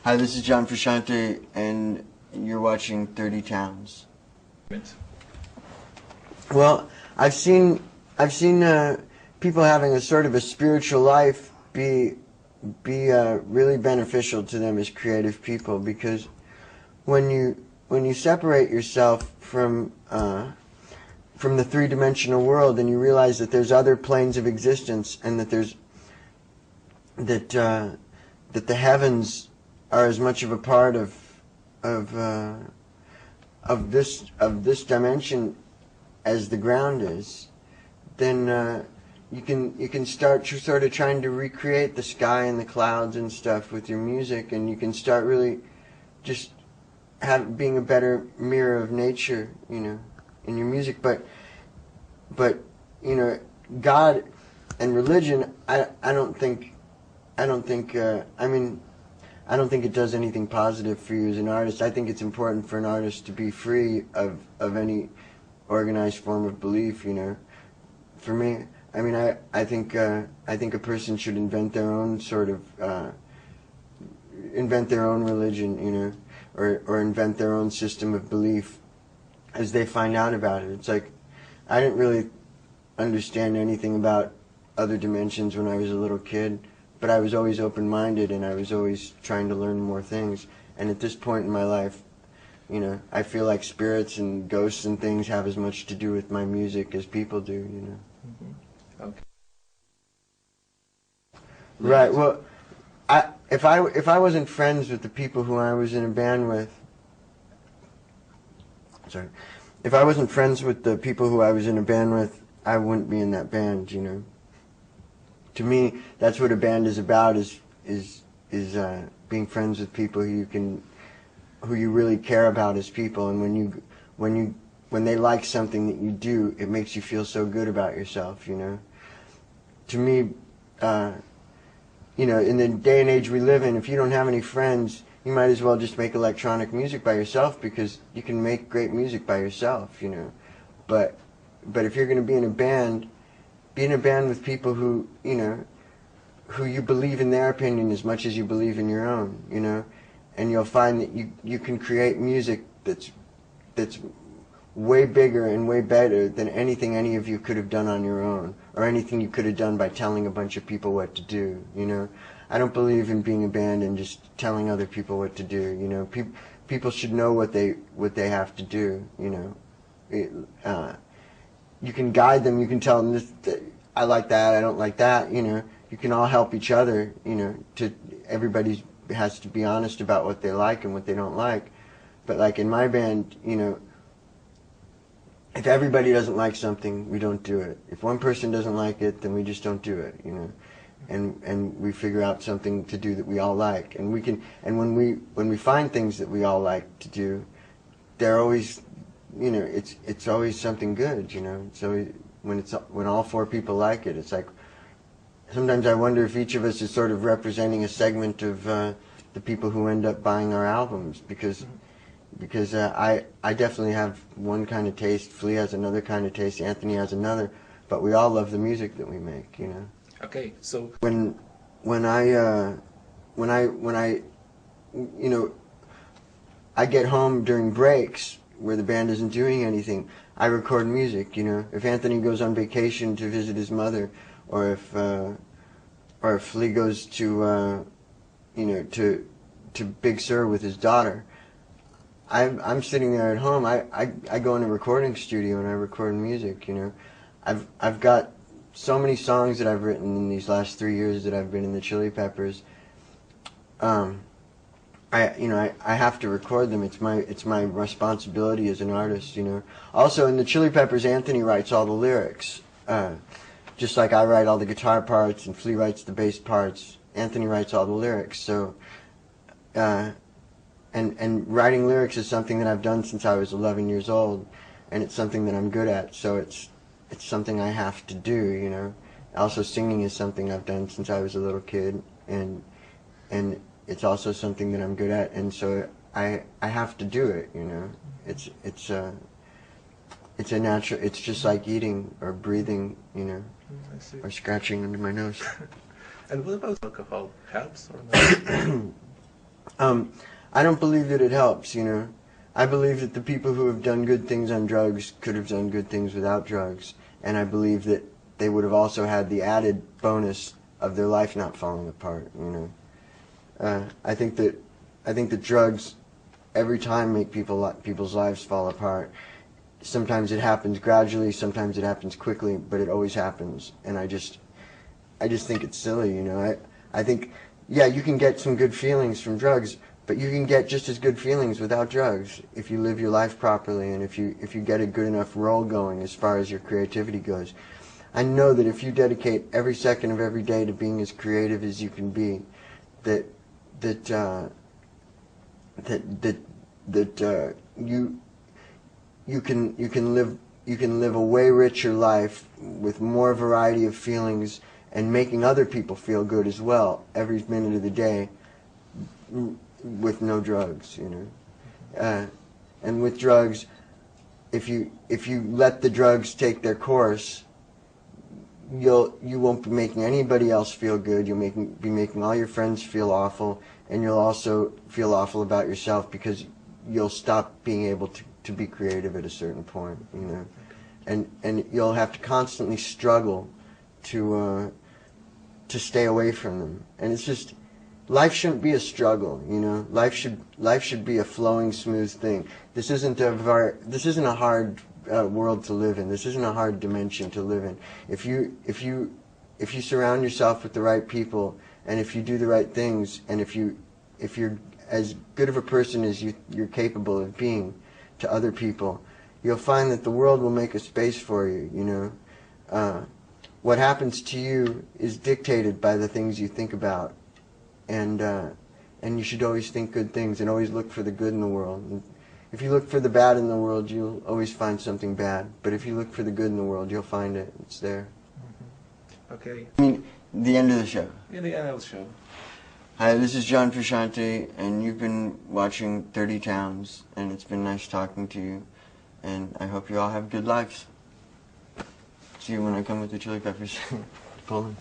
Hi, this is John Frusciante, and you're watching 30 Towns. Well, I've seen people having a sort of a spiritual life be really beneficial to them as creative people, because when you separate yourself from the three-dimensional world and you realize that there's other planes of existence, and that that the heavens are as much of a part of this dimension as the ground is, then you can start sort of trying to recreate the sky and the clouds and stuff with your music, and you can start really just being a better mirror of nature, you know, in your music. But you know, God and religion, I don't think it does anything positive for you as an artist. I think it's important for an artist to be free of any organized form of belief, you know. For me, I mean, I think a person should invent their own sort of invent their own religion, you know, or invent their own system of belief as they find out about it. It's like, I didn't really understand anything about other dimensions when I was a little kid, but I was always open-minded, and I was always trying to learn more things. And at this point in my life, you know, I feel like spirits and ghosts and things have as much to do with my music as people do, you know. Mm-hmm. Okay. Right. Well, if I wasn't friends with the people who I was in a band with, sorry, if I wasn't friends with the people who I was in a band with, I wouldn't be in that band, you know. To me, that's what a band is about: is being friends with people who you really care about as people. And when they like something that you do, it makes you feel so good about yourself, you know. To me, you know, in the day and age we live in, if you don't have any friends, you might as well just make electronic music by yourself, because you can make great music by yourself, you know. But if you're going to be in a band, be in a band with people who, you know, who you believe in their opinion as much as you believe in your own, you know. And you'll find that you can create music that's way bigger and way better than anything any of you could have done on your own, or anything you could have done by telling a bunch of people what to do, you know. I don't believe in being a band and just telling other people what to do, you know. People should know what they have to do, you know. You can guide them, you can tell them, this, I like that, I don't like that, you know. You can all help each other, you know. Everybody has to be honest about what they like and what they don't like. But like in my band, you know, if everybody doesn't like something, we don't do it. If one person doesn't like it, then we just don't do it, you know. And we figure out something to do that we all like. And when we find things that we all like to do, they're always, you know, it's always something good, you know. So when all four people like it, it's like, sometimes I wonder if each of us is sort of representing a segment of the people who end up buying our albums, because I definitely have one kind of taste, Flea has another kind of taste, Anthony has another, but we all love the music that we make, you know. Okay, so when I you know, I get home during breaks where the band isn't doing anything, I record music, you know. If Anthony goes on vacation to visit his mother, or if Flea goes to you know, to Big Sur with his daughter, I'm sitting there at home. I go in a recording studio and I record music, you know. I've got so many songs that I've written in these last 3 years that I've been in the Chili Peppers. I have to record them. It's my responsibility as an artist, you know. Also, in the Chili Peppers, Anthony writes all the lyrics. Just like I write all the guitar parts and Flea writes the bass parts, Anthony writes all the lyrics. So, and writing lyrics is something that I've done since I was 11 years old, and it's something that I'm good at. So it's something I have to do, you know. Also, singing is something I've done since I was a little kid, and it's also something that I'm good at, and so I have to do it, you know. It's a natural. It's just like eating or breathing, you know, or scratching under my nose. And what about alcohol? Helps or not? I don't believe that it helps, you know. I believe that the people who have done good things on drugs could have done good things without drugs, and I believe that they would have also had the added bonus of their life not falling apart, you know. I think that drugs every time make people's lives fall apart. Sometimes it happens gradually, sometimes it happens quickly, but it always happens, and I just think it's silly, you know. I think, yeah, you can get some good feelings from drugs, but you can get just as good feelings without drugs if you live your life properly and if you get a good enough roll going as far as your creativity goes. I know that if you dedicate every second of every day to being as creative as you can be, that you can live a way richer life with more variety of feelings and making other people feel good as well every minute of the day with no drugs, you know. And with drugs, if you let the drugs take their course, you won't be making anybody else feel good. You'll be making all your friends feel awful, and you'll also feel awful about yourself because you'll stop being able to be creative at a certain point, you know. And you'll have to constantly struggle to stay away from them. And it's just, life shouldn't be a struggle, you know. Life should be a flowing, smooth thing. This isn't a hard world to live in. This isn't a hard dimension to live in. If you surround yourself with the right people, and if you do the right things, and if you're as good of a person as you're capable of being to other people, you'll find that the world will make a space for you, you know. What happens to you is dictated by the things you think about, and you should always think good things and always look for the good in the world. And if you look for the bad in the world, you'll always find something bad. But if you look for the good in the world, you'll find it. It's there. Mm-hmm. Okay. I mean, the end of the show. Yeah, the end of the show. Hi, this is John Frusciante, and you've been watching 30 Towns, and it's been nice talking to you, and I hope you all have good lives. See you when I come with the Chili Peppers to Poland.